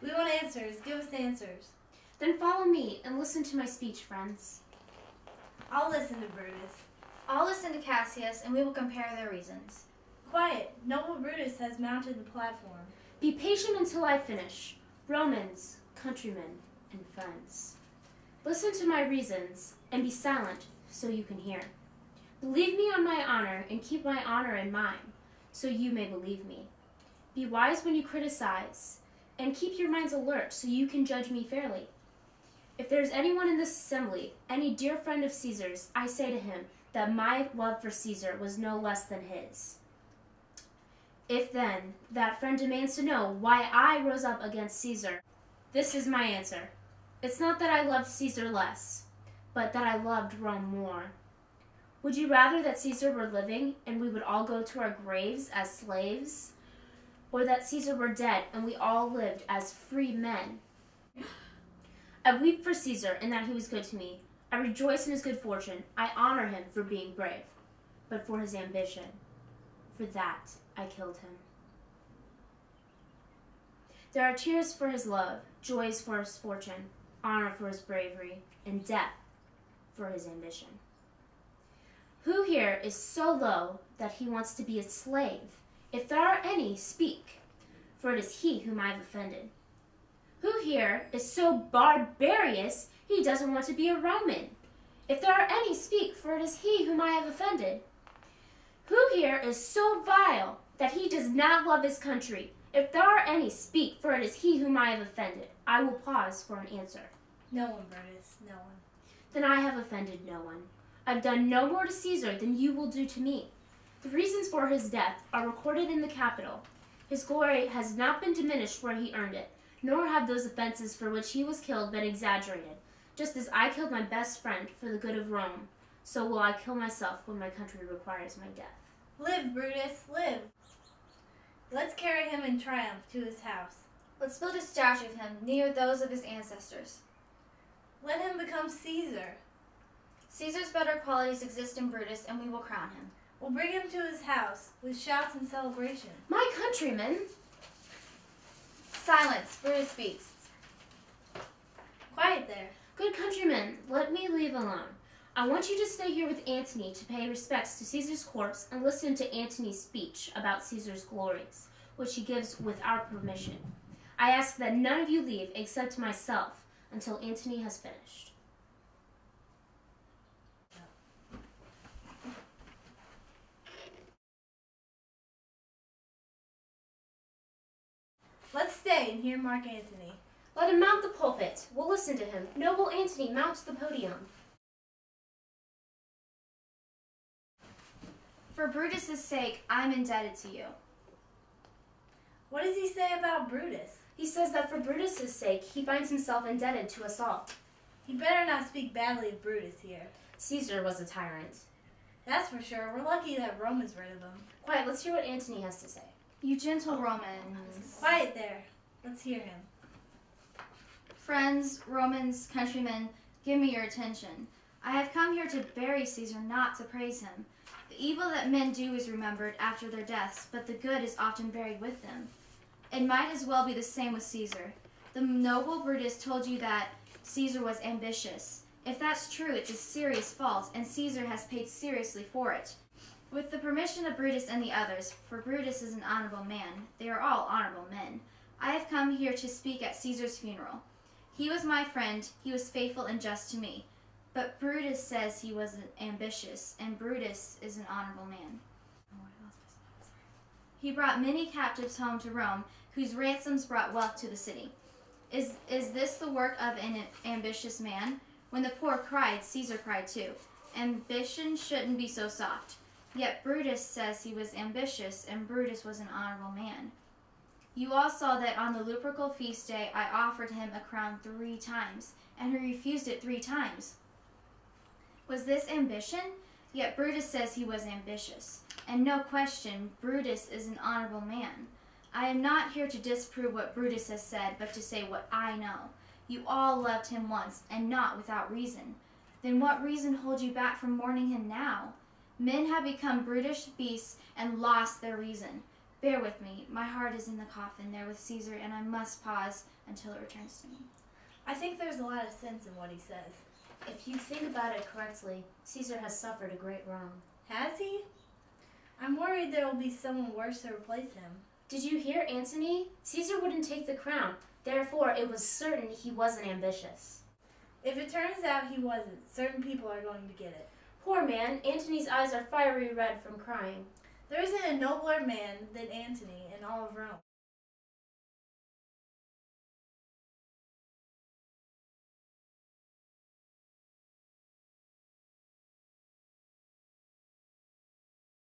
We want answers. Give us the answers. Then follow me and listen to my speech, friends. I'll listen to Brutus. I'll listen to Cassius, and we will compare their reasons. Quiet. Noble Brutus has mounted the platform. Be patient until I finish. Romans, countrymen, and friends. Listen to my reasons, and be silent so you can hear. Believe me on my honor, and keep my honor in mind, so you may believe me. Be wise when you criticize, and keep your minds alert so you can judge me fairly. If there is anyone in this assembly, any dear friend of Caesar's, I say to him that my love for Caesar was no less than his. If then that friend demands to know why I rose up against Caesar, this is my answer. It's not that I loved Caesar less, but that I loved Rome more. Would you rather that Caesar were living and we would all go to our graves as slaves, or that Caesar were dead and we all lived as free men? I weep for Caesar in that he was good to me. I rejoice in his good fortune. I honor him for being brave, but for his ambition, for that I killed him. There are tears for his love, joys for his fortune, honor for his bravery, and death for his ambition. Who here is so low that he wants to be a slave? If there are any, speak, for it is he whom I have offended. Who here is so barbarous he doesn't want to be a Roman? If there are any, speak, for it is he whom I have offended. Who here is so vile that he does not love his country? If there are any, speak, for it is he whom I have offended. I will pause for an answer. No one, Brutus, no one. Then I have offended no one. I've done no more to Caesar than you will do to me. The reasons for his death are recorded in the Capitol. His glory has not been diminished where he earned it, nor have those offenses for which he was killed been exaggerated. Just as I killed my best friend for the good of Rome, so will I kill myself when my country requires my death. Live, Brutus, live. Let's carry him in triumph to his house. Let's build a statue of him near those of his ancestors. Let him become Caesar. Caesar's better qualities exist in Brutus, and we will crown him. We'll bring him to his house with shouts and celebration. My countrymen! Silence, Brutus speaks. Quiet there. Good countrymen, let me leave alone. I want you to stay here with Antony to pay respects to Caesar's corpse and listen to Antony's speech about Caesar's glories, which he gives with our permission. I ask that none of you leave except myself until Antony has finished. Let's stay and hear Mark Antony. Let him mount the pulpit. We'll listen to him. Noble Antony, mount the podium. For Brutus's sake, I'm indebted to you. What does he say about Brutus? He says that for Brutus's sake, he finds himself indebted to us all. He better not speak badly of Brutus here. Caesar was a tyrant. That's for sure. We're lucky that Rome is rid of him. Quiet, let's hear what Antony has to say. You gentle Romans. Quiet there. Let's hear him. Friends, Romans, countrymen, give me your attention. I have come here to bury Caesar, not to praise him. The evil that men do is remembered after their deaths, but the good is often buried with them. It might as well be the same with Caesar. The noble Brutus told you that Caesar was ambitious. If that's true, it's a serious fault, and Caesar has paid seriously for it. With the permission of Brutus and the others, for Brutus is an honorable man, they are all honorable men, I have come here to speak at Caesar's funeral. He was my friend, he was faithful and just to me. But Brutus says he was ambitious, and Brutus is an honorable man. He brought many captives home to Rome, whose ransoms brought wealth to the city. Is this the work of an ambitious man? When the poor cried, Caesar cried too. Ambition shouldn't be so soft. Yet Brutus says he was ambitious, and Brutus was an honorable man. You all saw that on the Lupercal feast day I offered him a crown 3 times, and he refused it 3 times. Was this ambition? Yet Brutus says he was ambitious. And no question, Brutus is an honorable man. I am not here to disprove what Brutus has said, but to say what I know. You all loved him once, and not without reason. Then what reason holds you back from mourning him now? Men have become brutish beasts and lost their reason. Bear with me. My heart is in the coffin there with Caesar, and I must pause until it returns to me. I think there's a lot of sense in what he says. If you think about it correctly, Caesar has suffered a great wrong. Has he? I'm worried there will be someone worse to replace him. Did you hear Antony? Caesar wouldn't take the crown. Therefore, it was certain he wasn't ambitious. If it turns out he wasn't, certain people are going to get it. Poor man, Antony's eyes are fiery red from crying. There isn't a nobler man than Antony in all of Rome.